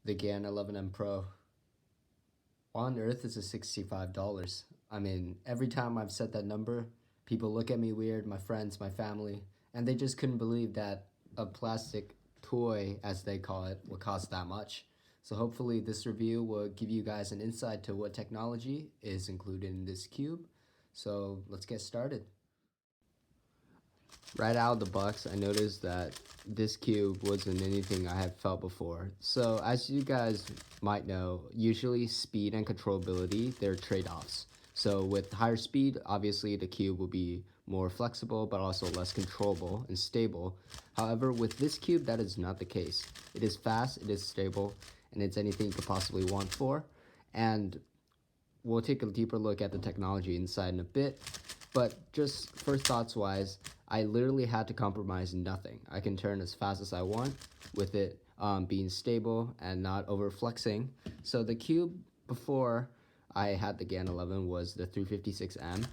The Gan 11M Pro. Why on earth is it $65? I mean, every time I've said that number, people look at me weird, my friends, my family, and they just couldn't believe that a plastic toy, as they call it, would cost that much. So hopefully this review will give you guys an insight to what technology is included in this cube. So let's get started. Right out of the box, I noticed that this cube wasn't anything I had felt before. So as you guys might know, usually speed and controllability, they're trade-offs. So with higher speed, obviously the cube will be more flexible, but also less controllable and stable. However, with this cube, that is not the case. It is fast, it is stable, and it's anything you could possibly want for. And we'll take a deeper look at the technology inside in a bit. But just first thoughts wise, I literally had to compromise nothing. I can turn as fast as I want with it being stable and not over flexing. So the cube before I had the Gan 11 was the 356M.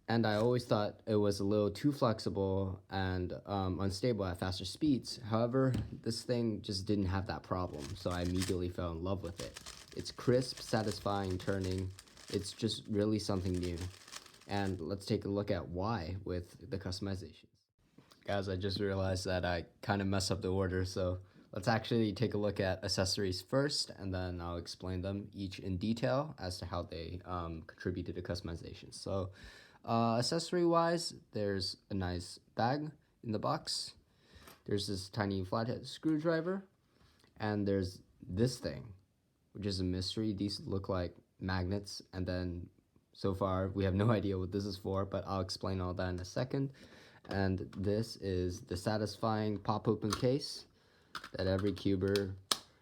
And I always thought it was a little too flexible and unstable at faster speeds. However, this thing just didn't have that problem, so I immediately fell in love with it. It's crisp, satisfying turning. It's just really something new. And let's take a look at why with the customizations. Guys, I just realized that I kind of messed up the order, so let's actually take a look at accessories first, and then I'll explain them each in detail as to how they contribute to the customization. So accessory-wise, there's a nice bag in the box. There's this tiny flathead screwdriver, and there's this thing, which is a mystery. These look like magnets, and then so far we have no idea what this is for, but I'll explain all that in a second. And this is the satisfying pop open case that every cuber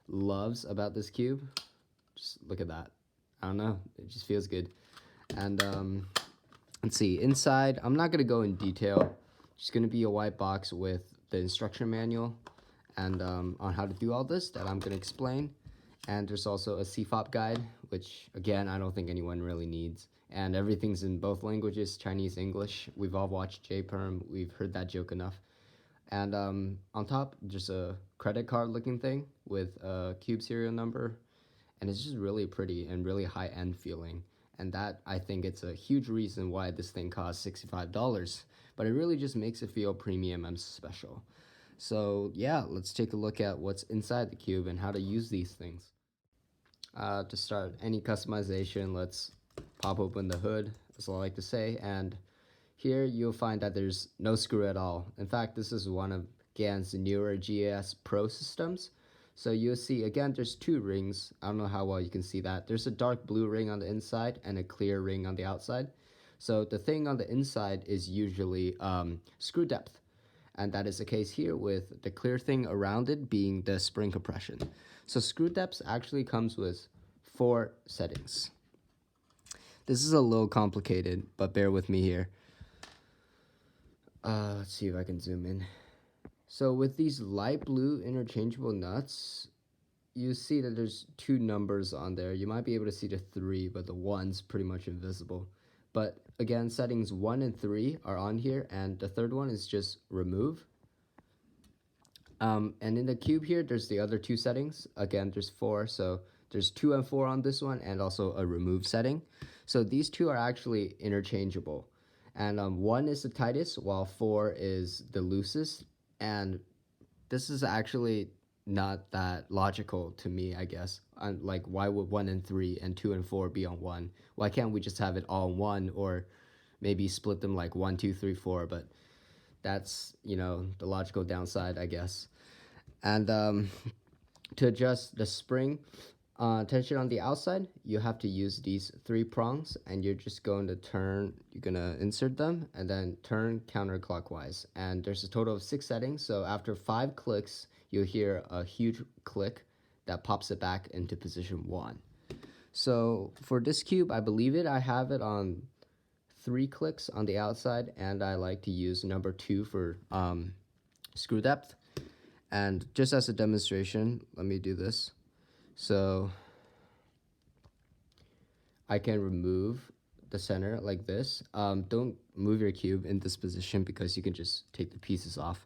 loves about this cube. Just look at that. I don't know, it just feels good. And let's see, inside, I'm not gonna go in detail. Just gonna be a white box with the instruction manual and on how to do all this that I'm gonna explain. And there's also a CFOP guide, which again, I don't think anyone really needs. And everything's in both languages, Chinese, English. We've all watched J-Perm, we've heard that joke enough. And on top, just a credit card looking thing with a cube serial number. And it's just really pretty and really high-end feeling. And that, I think it's a huge reason why this thing costs $65. But it really just makes it feel premium and special. So yeah, let's take a look at what's inside the cube and how to use these things. To start any customization, let's pop open the hood, that's all I like to say, and here you'll find that there's no screw at all. In fact, this is one of Gan's newer GAS Pro systems. So you'll see, again, there's two rings. I don't know how well you can see that. There's a dark blue ring on the inside and a clear ring on the outside. So the thing on the inside is usually screw depth. And that is the case here with the clear thing around it being the spring compression. So screw depth actually comes with 4 settings. This is a little complicated, but bear with me here. Let's see if I can zoom in. So with these light blue interchangeable nuts, you see that there's 2 numbers on there. You might be able to see the 3, but the 1's pretty much invisible. But again, settings 1 and 3 are on here, and the third one is just remove. And in the cube here, there's the other 2 settings. Again, there's 4, so there's 2 and 4 on this one, and also a remove setting. So these 2 are actually interchangeable. And 1 is the tightest, while 4 is the loosest. And this is actually not that logical to me, I guess. Like, why would 1 and 3 and 2 and 4 be on 1? Why can't we just have it all on 1, or maybe split them like 1, 2, 3, 4? But that's, you know, the logical downside, I guess. And to adjust the spring tension on the outside, you have to use these 3 prongs, and you're just going to turn, you're going to insert them and then turn counterclockwise. And there's a total of 6 settings, so after 5 clicks, you'll hear a huge click that pops it back into position 1. So for this cube, I believe I have it on 3 clicks on the outside, and I like to use number 2 for screw depth. And just as a demonstration, let me do this. So I can remove the center like this. Don't move your cube in this position because you can just take the pieces off.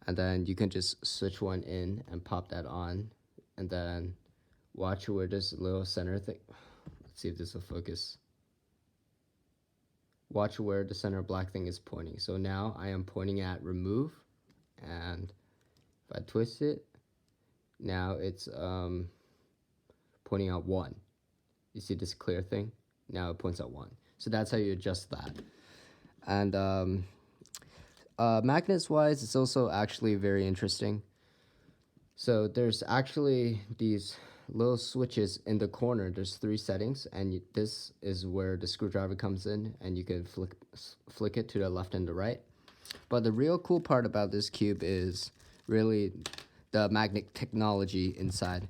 And then you can just switch one in and pop that on, and then watch where this little center thing, let's see if this will focus. Watch where the center black thing is pointing. So now I am pointing at remove, and if I twist it, now it's pointing at 1. You see this clear thing? Now it points at 1. So that's how you adjust that. And magnets wise, it's also actually very interesting. So there's actually these little switches in the corner. There's 3 settings, and this is where the screwdriver comes in, and you can flick it to the left and the right. But the real cool part about this cube is really the magnet technology inside.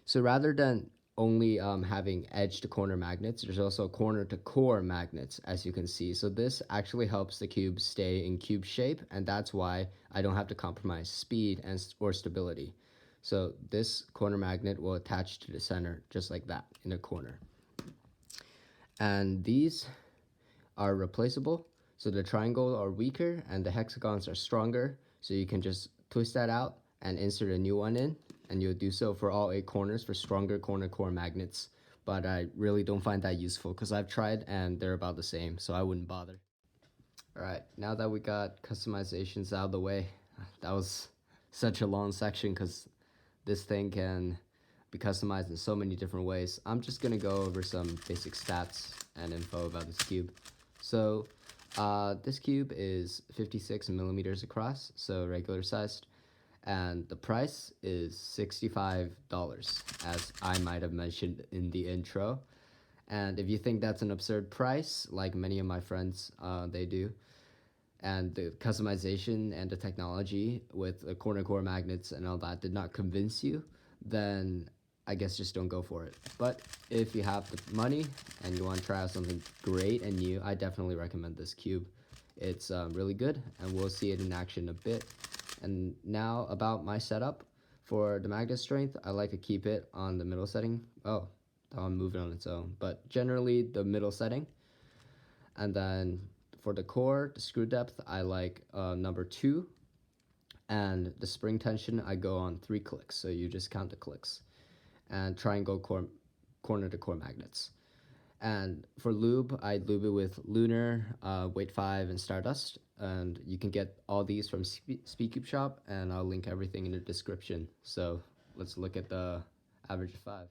So rather than only having edge to corner magnets, there's also corner to core magnets, as you can see. So this actually helps the cube stay in cube shape, and that's why I don't have to compromise speed or stability. So this corner magnet will attach to the center just like that in the corner. And these are replaceable. So the triangles are weaker and the hexagons are stronger. So you can just twist that out and insert a new one in, and you'll do so for all 8 corners for stronger corner core magnets. But I really don't find that useful because I've tried and they're about the same, so I wouldn't bother. Alright, now that we got customizations out of the way, that was such a long section because this thing can be customized in so many different ways. I'm just gonna go over some basic stats and info about this cube. So this cube is 56 millimeters across, so regular sized, and the price is $65, as I might have mentioned in the intro. And if you think that's an absurd price, like many of my friends they do, and the customization and the technology with the corner core magnets and all that did not convince you, then I guess just don't go for it. But if you have the money and you want to try out something great and new, I definitely recommend this cube. It's really good, and we'll see it in action a bit. And now about my setup. For the magnet strength, I like to keep it on the middle setting. Oh, that one moved on its own, but generally the middle setting. And then for the core, the screw depth, I like number 2. And the spring tension, I go on 3 clicks, so you just count the clicks. And triangle corner to core magnets. And for lube, I lube it with Lunar, Weight 5, and Stardust. And you can get all these from Speedcube Shop, and I'll link everything in the description. So let's look at the average of 5.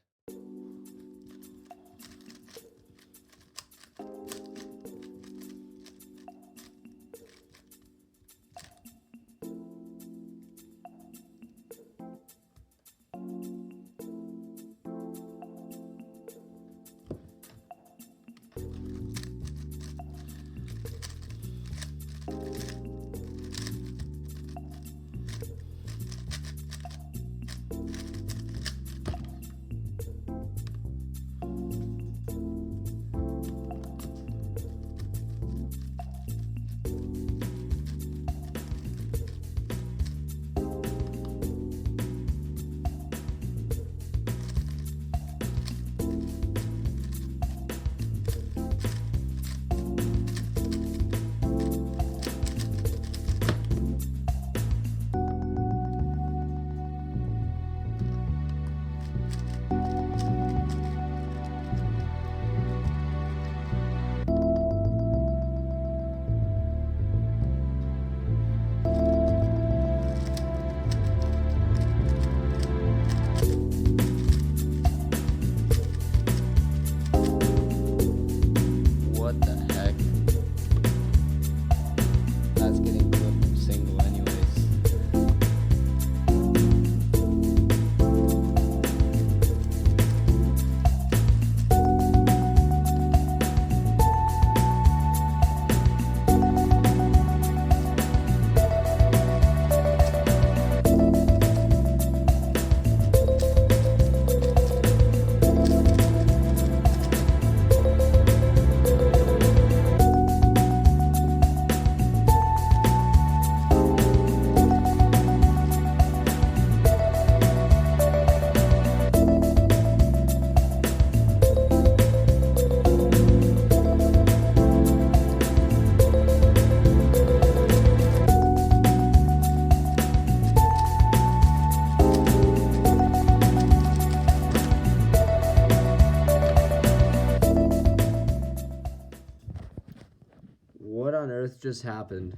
just happened.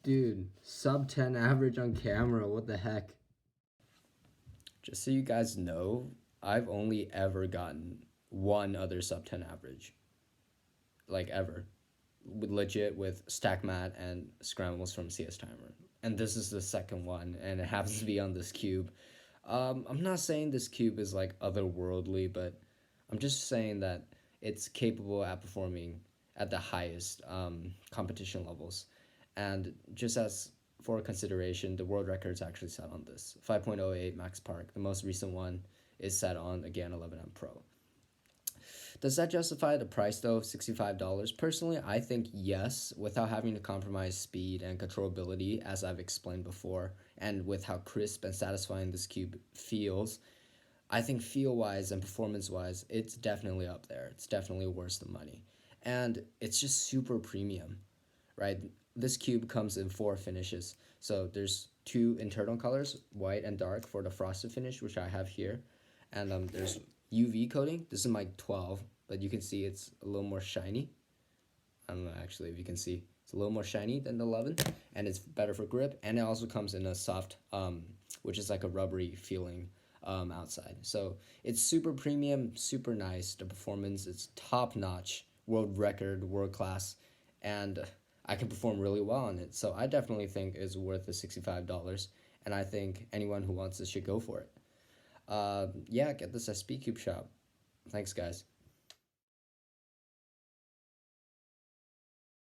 Dude, sub 10 average on camera, what the heck? Just so you guys know, I've only ever gotten one other sub 10 average. Like, ever. Legit with stack mat and scrambles from CS Timer. And this is the second one, and it happens to be on this cube. I'm not saying this cube is like otherworldly, but I'm just saying that it's capable at performing at the highest competition levels. And just as for consideration, the world record is actually set on this 5.08 max park. The most recent one is set on the Gan 11M Pro. Does that justify the price though of $65? Personally, I think yes, without having to compromise speed and controllability, as I've explained before, and with how crisp and satisfying this cube feels. I think feel-wise and performance-wise, it's definitely up there. It's definitely worth the money. And it's just super premium, right? This cube comes in 4 finishes. So there's 2 internal colors, white and dark for the frosted finish, which I have here. And there's UV coating. This is my 12, but you can see it's a little more shiny. I don't know actually if you can see. It's a little more shiny than the 11, and it's better for grip. And it also comes in a soft, which is like a rubbery feeling outside. So it's super premium, super nice. The performance is top notch, world record, world class, and I can perform really well on it. So I definitely think it's worth the $65, and I think anyone who wants this should go for it. Yeah, get this at Speedcube Shop. Thanks, guys.